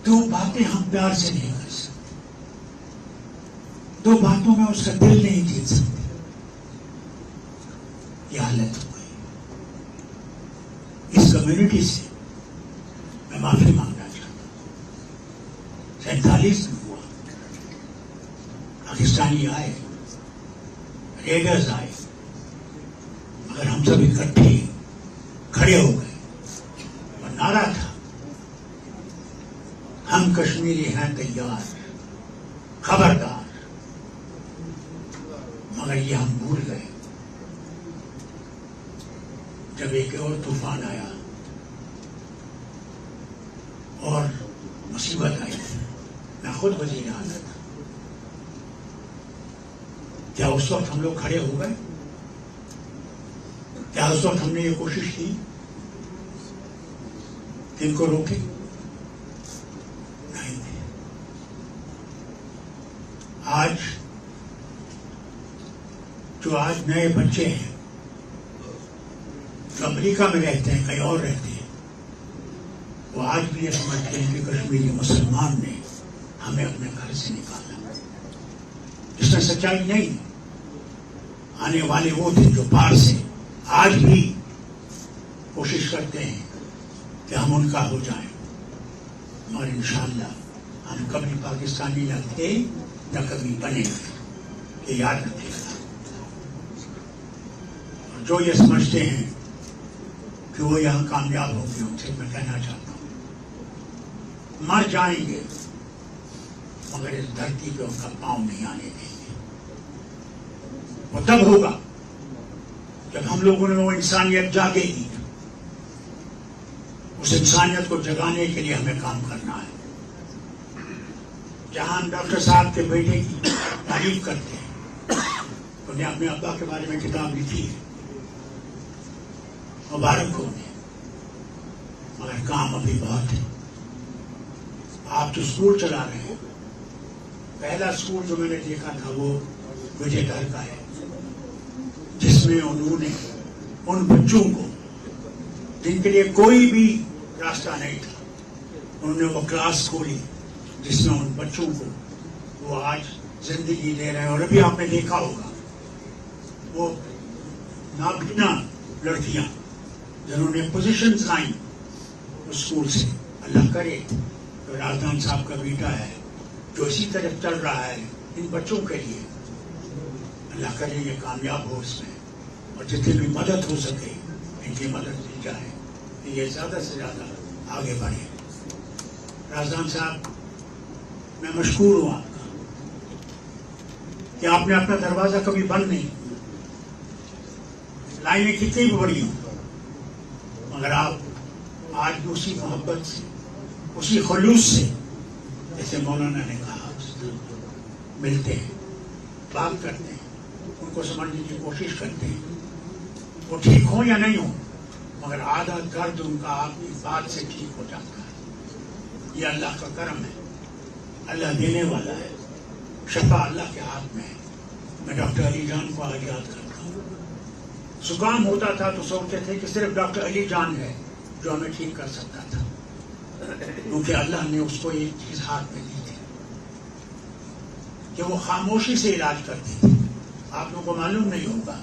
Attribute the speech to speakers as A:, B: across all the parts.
A: دو باتیں ہم پیار سے نہیں کر سکتے، دو باتوں میں اس کا دل نہیں جیت سکتے. یہ حالت ہو گئی. اس کمیونٹی سے میں معافی مانگنا چاہتا ہوں. 47 میں ہوا، پاکستانی آئے، ریڈرز آئے، مگر ہم سب اکٹھے کھڑے ہو گئے اور نعرہ تھا ہم کشمیری ہیں تیار، خبردار. مگر یہ ہم بھول گئے جب ایک اور طوفان آیا اور مصیبت آئی. میں خود وزیر اعلیٰ تھا. کیا اس وقت ہم لوگ کھڑے ہو گئے؟ کیا اس وقت ہم نے یہ کوشش کی کہ ان کو روکیں؟ نہیں. آج نئے بچے ہیں جو امریکہ میں رہتے ہیں، کہیں اور رہتے ہیں، وہ آج بھی یہ سمجھتے ہیں کہ کشمیری مسلمان نے ہمیں اپنے گھر سے نکالا، جس میں سچائی نہیں. آنے والے وہ تھے جو باہر سے آج بھی کوشش کرتے ہیں کہ ہم ان کا ہو جائیں، اور انشاءاللہ ہم کبھی پاکستانی نہ تھے نہ کبھی بنے گے. یہ یاد رکھے گا. اور جو یہ سمجھتے ہیں کہ وہ یہاں کامیاب ہو گئے، ان سے میں کہنا چاہتا ہوں مر جائیں گے مگر اس دھرتی پہ ان کا پاؤں نہیں آنے دیں گے. وہ تب ہوگا جب ہم لوگوں نے وہ انسانیت جاگے گی. اس انسانیت کو جگانے کے لیے ہمیں کام کرنا ہے. جہاں ہم ڈاکٹر صاحب کے بیٹے کی تعریف کرتے ہیں، انہیں اپنے ابا کے بارے میں کتاب لکھی ہے، مبارک ہو انہیں، مگر کام ابھی بہت ہے. آپ جو اسکول چلا رہے ہیں، پہلا اسکول جو میں نے دیکھا تھا وہ وجے ڈر کا ہے، جس میں انہوں نے ان بچوں کو جن کے لیے کوئی بھی راستہ نہیں تھا، انہوں نے وہ کلاس کھولی جس میں ان بچوں کو وہ آج زندگی دے رہے ہیں. اور ابھی آپ نے دیکھا ہوگا وہ نابینا لڑکیاں جنہوں نے پوزیشنز لائیں اس اسکول سے. اللہ کرے تو راجدان صاحب کا بیٹا ہے جو اسی طرف چل رہا ہے ان بچوں کے لیے. اللہ کرے یہ کامیاب ہو اس میں، اور جتنی بھی مدد ہو سکے ان کی مدد دی جائے کہ یہ زیادہ سے زیادہ آگے بڑھے. راجدان صاحب، میں مشکور ہوں آپ کا کہ آپ نے اپنا دروازہ کبھی بند نہیں. لائنیں کتنی بھی بڑی ہوں مگر آپ آج بھی اسی محبت سے، اسی خلوص سے، جیسے مولانا نے کہا، ملتے ہیں، بات کرتے ہیں، ان کو سمجھنے کی کوشش کرتے ہیں. وہ ٹھیک ہوں یا نہیں ہوں مگر آدھا درد ان کا آپ کی بات سے ٹھیک ہو جاتا ہے. یہ اللہ کا کرم ہے. اللہ دینے والا ہے. شفا اللہ کے ہاتھ میں ہے. میں ڈاکٹر علی جان کو آج یاد کرتا ہوں. زکام ہوتا تھا تو سوچتے تھے کہ صرف ڈاکٹر علی جان ہے جو ہمیں ٹھیک کر سکتا تھا، کیونکہ اللہ نے اس کو ایک چیز ہاتھ میں دی تھی کہ وہ خاموشی سے علاج کرتے تھے. آپ لوگوں کو معلوم نہیں ہوگا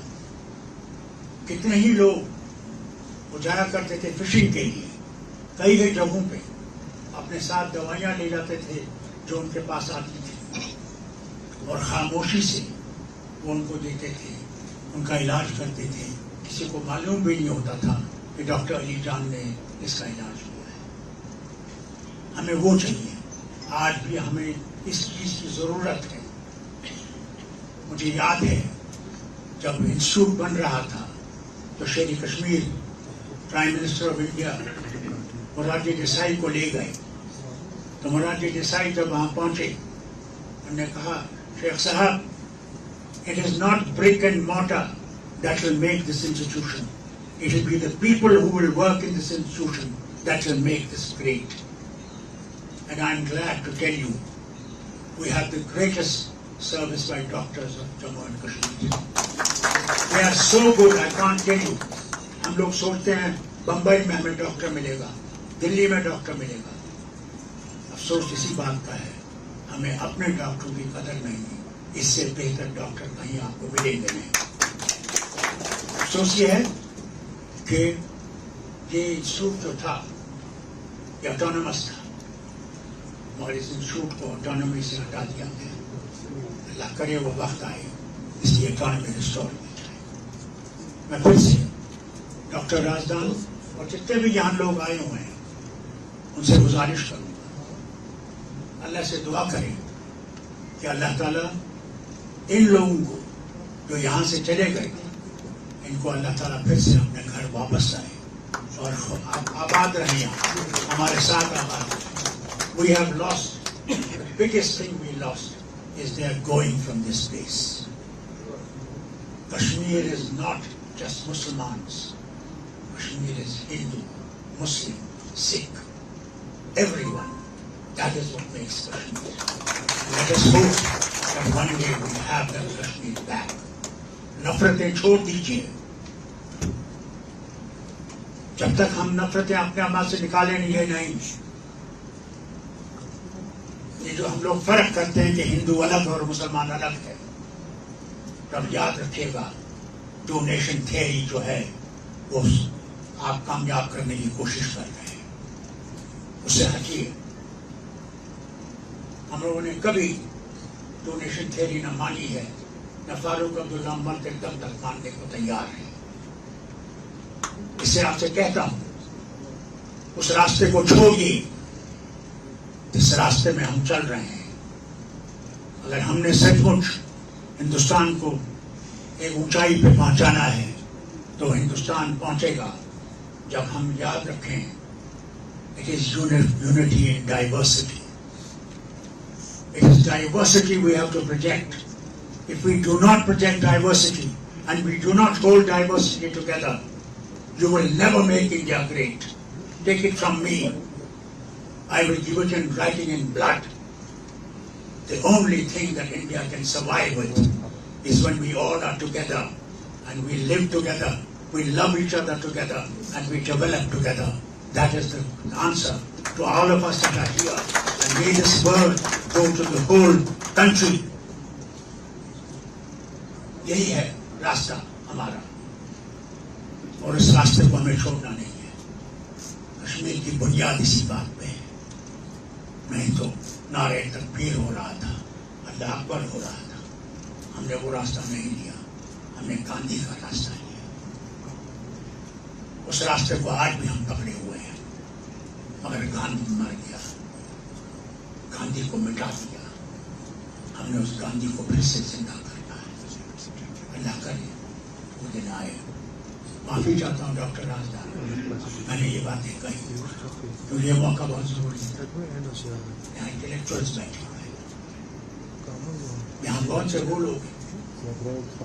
A: کتنے ہی لوگ وہ جایا کرتے تھے فشنگ کے لیے کئی جگہوں پہ، اپنے ساتھ دوائیاں لے جاتے تھے جو ان کے پاس آتی تھی، اور خاموشی سے وہ ان کو دیتے تھے، ان کا علاج کرتے تھے. کسی کو معلوم بھی نہیں ہوتا تھا کہ ڈاکٹر علی جان نے اس کا علاج کیا ہے. ہمیں وہ چاہیے. آج بھی ہمیں اس چیز کی ضرورت ہے. مجھے یاد ہے جب انسٹیٹیوٹ بن رہا تھا تو Sher Kashmir prime minister of India Morarji Desai کو لے گئے. تو موراجی دیسائی جب وہاں پہنچے انہوں نے کہا، شیخ صاحب، it is not brick and mortar that will make this institution. It will be the people who will work in this institution that will make this great. And I am glad to tell you, we have the greatest service by doctors of Jammu and Kashmir. They are so good, I can't tell you. ہم لوگ سوچتے ہیں بمبئی میں ہمیں doctor ملے گا، دلی میں doctor ملے گا. افسوس اسی بات کا ہے ہمیں اپنے ڈاکٹروں کی قدر نہیں ہے. اس سے بہتر ڈاکٹر کہیں آپ کو ملیں گے نہیں. افسوس یہ ہے کہ یہ انسٹیٹیوٹ جو تھا یہ آٹونومس تھا مگر اس انسٹیٹیوٹ کو آٹونومی سے ہٹا دیا گیا. اللہ کرے وہ وقت آئے اس لیے آٹونومی ریسٹور کی جائے. میں پھر سے ڈاکٹر رازدان اور جتنے بھی یہاں لوگ آئے ہوئے ہیں ان سے گزارش کروں گا اللہ سے دعا کریں کہ اللہ تعالیٰ ان لوگوں کو جو یہاں سے چلے گئے ان کو اللہ تعالیٰ پھر سے اپنے گھر واپس آئے اور آباد رہیں یہاں ہمارے ساتھ آباد رہیں. We have lost, the biggest thing we lost is they are going from this place. Kashmir is not just Muslims. Kashmir is Hindu, Muslim, Sikh, everyone. That is what makes Kashmir. Let us hope that one day we have that Kashmir back. نفرتیں چھوڑ دیجیے. جب تک ہم نفرتیں اپنے عمل سے نکالیں یہ نہیں. یہ جو ہم لوگ فرق کرتے ہیں کہ ہندو الگ اور مسلمان الگ ہے تب یاد رکھیے گا ڈونیشن تھیوری جو ہے وہ آپ کامیاب کرنے کی کوشش کر رہے ہیں. اس سے ہٹیے. ہم لوگوں نے کبھی ڈونیشن تھیوری نہ مانی ہے نہ فاروق عبداللہ مرتے دم تک ماننے کو تیار ہے. اس سے آپ سے کہتا ہوں اس راستے کو چھوڑیے جس راستے میں ہم چل رہے ہیں. اگر ہم نے سچ مچ ہندوستان کو ایک اونچائی پہ پہنچانا ہے تو ہندوستان پہنچے گا جب ہم یاد رکھیں it is unity in diversity. It is diversity we have to project. If we do not project diversity and we do not hold diversity together, you will never make India great. Take it from me. I will give it in writing in blood. The only thing that India can survive with is when we all are together and we live together, we love each other together and we develop together. That is the answer to all of us that are here. And may this word go to the whole country. یہی ہے راستہ ہمارا اور اس راستے کو ہمیں چھوڑنا نہیں ہے. کشمیر کی بنیاد اسی بات پہ ہے. نہیں تو نعرے تکبیر ہو رہا تھا, اللہ اکبر ہو رہا تھا. ہم نے وہ راستہ نہیں لیا, ہم نے گاندھی کا راستہ لیا. اس راستے کو آج بھی ہم پکڑے ہوئے ہیں مگر گاندھی مر گیا, گاندھی کو مٹا دیا. ہم نے اس گاندھی کو پھر سے زندہ کرنا ہے. اللہ کرے وہ دن آئے. معافی چاہتا ہوں ڈاکٹر رازدان, میں نے یہ باتیں کہی کیونکہ یہ موقع بہت ضروری ہے. یہاں انٹلیکچوئلس بیٹھے ہوئے ہیں, یہاں بہت سے وہ لوگ ہیں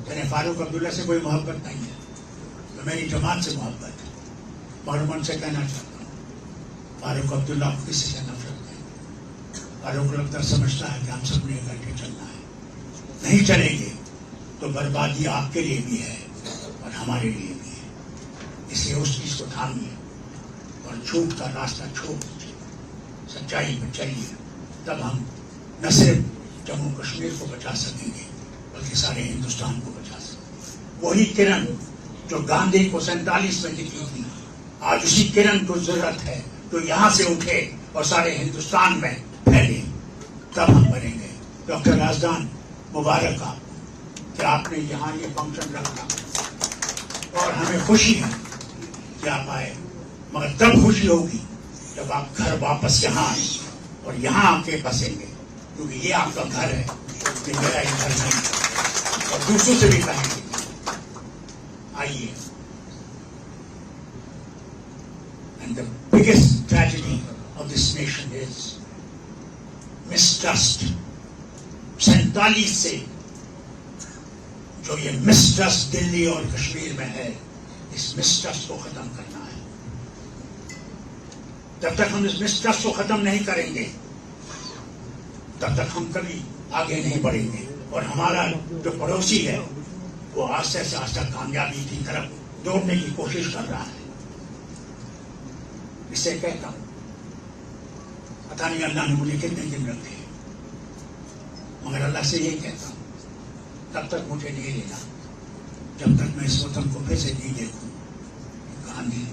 A: جنہیں فاروق عبداللہ سے کوئی محبت نہیں ہے تو میری جماعت سے محبت ہے. اور من سے کہنا چاہتا ہوں فاروق عبداللہ کو کسی سے نفرت نہیں. فاروق اختر سمجھتا ہے کہ ہم سب نے اکٹھے چلنا ہے. نہیں چلیں گے تو بربادی آپ کے لیے بھی ہے اور ہمارے لیے بھی ہے. اس لیے اس چیز کو تھامیے اور جھوٹ کا راستہ چھوڑ دیجیے, سچائی پہ چلیے. تب ہم نہ صرف جموں کشمیر کو بچا سکیں گے بلکہ سارے ہندوستان کو بچا سکیں گے. وہی کرن جو گاندھی کو 47 میں دکھی تھی, آج اسی کرن کو ضرورت ہے جو یہاں سے اٹھے اور سارے ہندوستان میں پھیلے. تب ہم بنیں گے. ڈاکٹر رازدان مبارک آپ کہ آپ نے یہاں یہ فنکشن رکھا اور ہمیں خوشی ہے کہ آپ آئے. مگر تب خوشی ہوگی جب آپ گھر واپس یہاں آئیں اور یہاں آ کے بسیں گے کیونکہ یہ آپ کا گھر ہے, کہ میرا یہ گھر نہیں ہے. اور دوسروں سے بھی کہیں گے آئیے. And the biggest tragedy of this nation is mistrust. 47 سے جو یہ مسٹرسٹ دلی اور کشمیر میں ہے, اس مسٹرسٹ کو ختم کرنا ہے. جب تک ہم اس مسٹرسٹ کو ختم نہیں کریں گے تب تک ہم کبھی آگے نہیں بڑھیں گے. اور ہمارا جو پڑوسی ہے وہ آہستہ سے آہستہ کامیابی کی طرف دوڑنے کی کوشش کر رہا ہے. اس سے کہتا ہوں پتہ نہیں اللہ نے مجھے کتنے دن رکھے، مگر اللہ سے یہی کہتا ہوں تب تک مجھے نہیں لینا جب تک میں اس وطن کو پھر سے نہیں دیکھوں گاندھی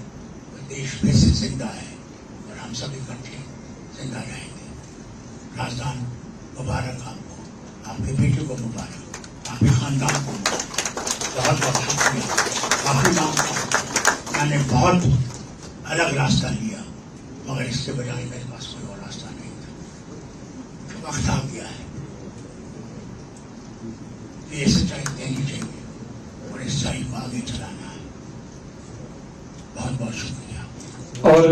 A: دیش پھر سے زندہ ہے اور ہم سب اکٹھے زندہ رہیں گے. راجدان مبارک آپ کو، آپ کے بیٹے کو مبارک، آپ کے خاندان کو بہت بہت شکریہ. معافی مانگتا ہوں، میں نے بہت الگ راستہ لیا مگر اس کے بجائے میرے پاس کوئی اور راستہ نہیں تھا. وقت آ گیا ہے، یہ سچائی کہنی چاہیے اور اس سچائی کو آگے چلانا ہے. بہت بہت شکریہ.
B: اور